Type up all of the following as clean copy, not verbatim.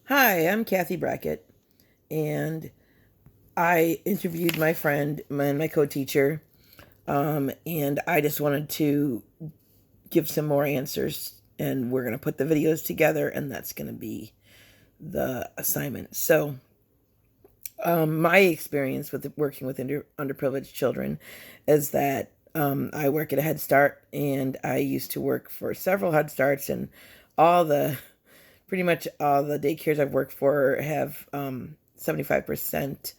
Hi, I'm Kathy Brackett, and I interviewed my friend and my co-teacher, and I just wanted to give some more answers, and we're going to put the videos together, and that's going to be the assignment. So, my experience with working with underprivileged children is that I work at a Head Start, and I used to work for several Head Starts, and all the pretty much all the daycares I've worked for have 75%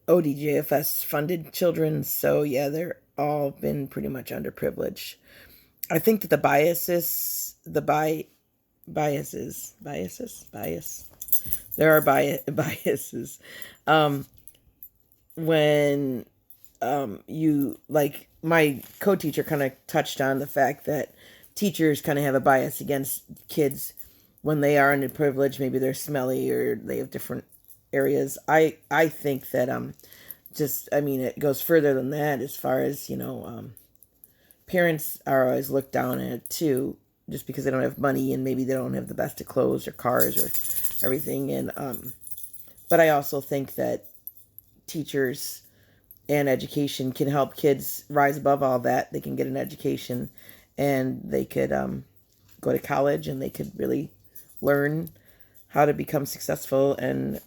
ODJFS funded children. So yeah, they're all been pretty much underprivileged. I think that biases. There are biases. Um, when you like my co-teacher kind of touched on the fact that teachers kind of have a bias against kids when they are underprivileged. Maybe they're smelly or they have different areas. I think that just I mean it goes further than that as far as parents are always looked down at too, just because they don't have money and maybe they don't have the best of clothes or cars or everything. And but I also think that teachers and education can help kids rise above all that. They can get an education and they could go to college and they could really learn how to become successful. And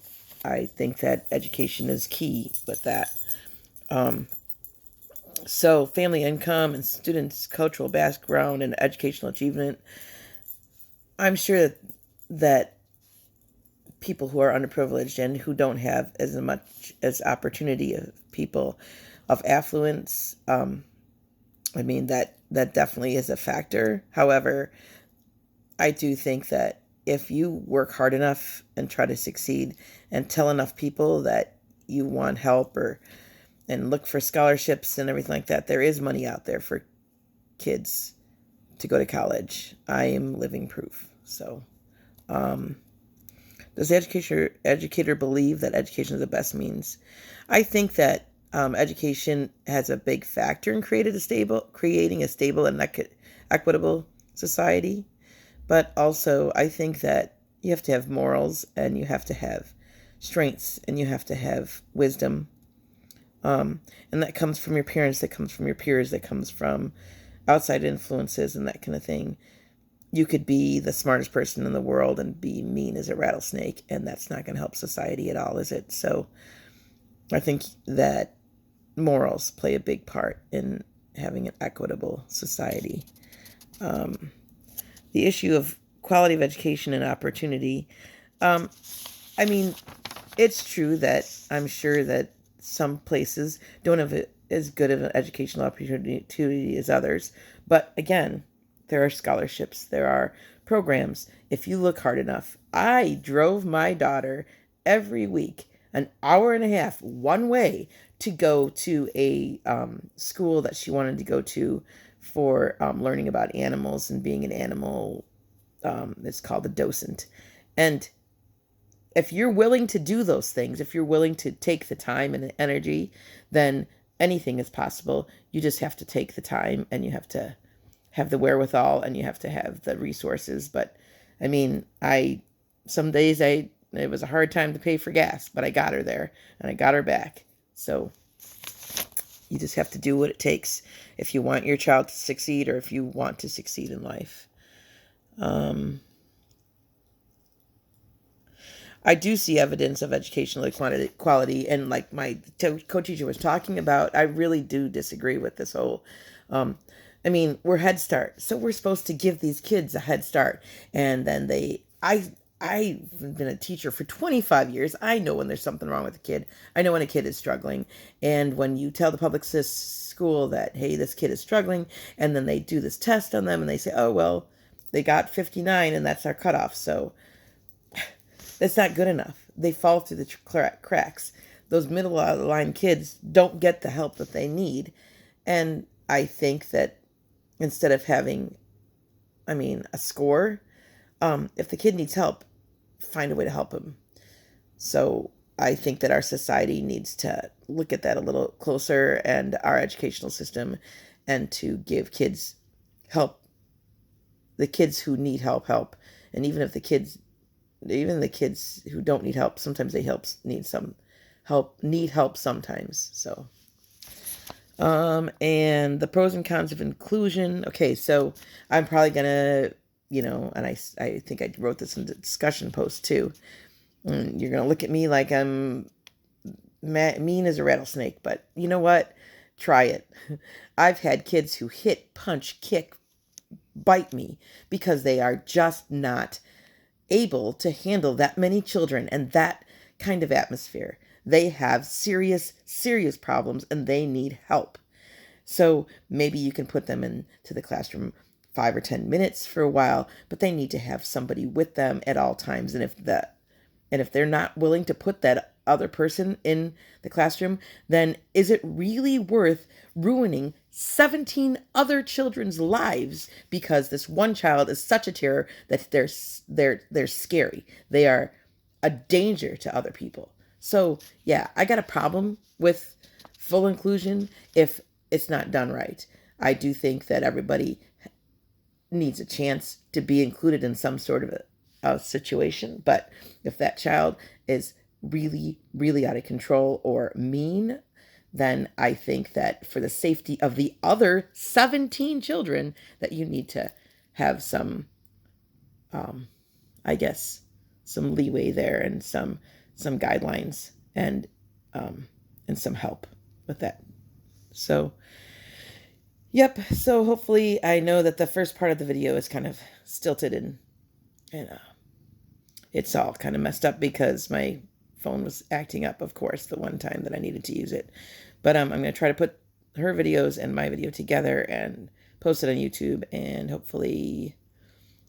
I think that education is key with that. Um, so, family income and students' cultural background and educational achievement. I'm sure that people who are underprivileged and who don't have as much as opportunity of people of affluence. I mean that definitely is a factor. However, I do think that if you work hard enough and try to succeed and tell enough people that you want help or and look for scholarships and everything like that, there is money out there for kids to go to college. I am living proof. So, um, does the educator believe that education is the best means? I think that education has a big factor in creating a stable and equitable society. But also, I think that you have to have morals and you have to have strengths and you have to have wisdom. And that comes from your parents, that comes from your peers, that comes from outside influences and that kind of thing. You could be the smartest person in the world and be mean as a rattlesnake, and that's not going to help society at all, is it? So I think that morals play a big part in having an equitable society. Um, the issue of quality of education and opportunity. Um, I mean, it's true that I'm sure that some places don't have as good of an educational opportunity as others. But again, there are scholarships, there are programs. If you look hard enough, I drove my daughter every week an hour and a half one way to go to a school that she wanted to go to for learning about animals and being an animal. It's called a docent. And if you're willing to do those things, if you're willing to take the time and the energy, then anything is possible. You just have to take the time and you have to have the wherewithal and you have to have the resources. But I mean, some days it was a hard time to pay for gas, but I got her there and I got her back. So you just have to do what it takes if you want your child to succeed or if you want to succeed in life. Um, I do see evidence of educational equality, and like my co-teacher was talking about, I really do disagree with this whole. Um, I mean, we're Head Start, so we're supposed to give these kids a head start, and then I've been a teacher for 25 years. I know when there's something wrong with a kid. I know when a kid is struggling, and when you tell the public school that hey, this kid is struggling, and then they do this test on them, and they say, oh well, they got 59, and that's our cutoff, so that's not good enough. They fall through the cracks. Those middle of the line kids don't get the help that they need. And I think that instead of having, I mean, a score, if the kid needs help, find a way to help him. So I think that our society needs to look at that a little closer and our educational system and to give kids help, the kids who need help. And even if the kids even the kids who don't need help, sometimes they need help sometimes. So, and the pros and cons of inclusion. Okay, so I'm probably gonna, and I think I wrote this in the discussion post too. And you're gonna look at me like I'm mean as a rattlesnake, but you know what? Try it. I've had kids who hit, punch, kick, bite me because they are just not able to handle that many children and that kind of atmosphere. They have serious, serious problems and they need help. So maybe you can put them into the classroom 5 or 10 minutes for a while, but they need to have somebody with them at all times. And if they're not willing to put that other person in the classroom, then is it really worth ruining 17 other children's lives because this one child is such a terror that they're scary. They are a danger to other people. So, yeah, I got a problem with full inclusion if it's not done right. I do think that everybody needs a chance to be included in some sort of a situation. But if that child is really, really out of control or mean, then I think that for the safety of the other 17 children, that you need to have some, I guess, some leeway there and some guidelines and some help with that. So, yep. So hopefully, I know that the first part of the video is kind of stilted and it's all kind of messed up because my phone was acting up, of course, the one time that I needed to use it. But I'm going to try to put her videos and my video together and post it on YouTube, and hopefully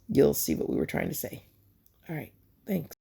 you'll see what we were trying to say. All right. Thanks.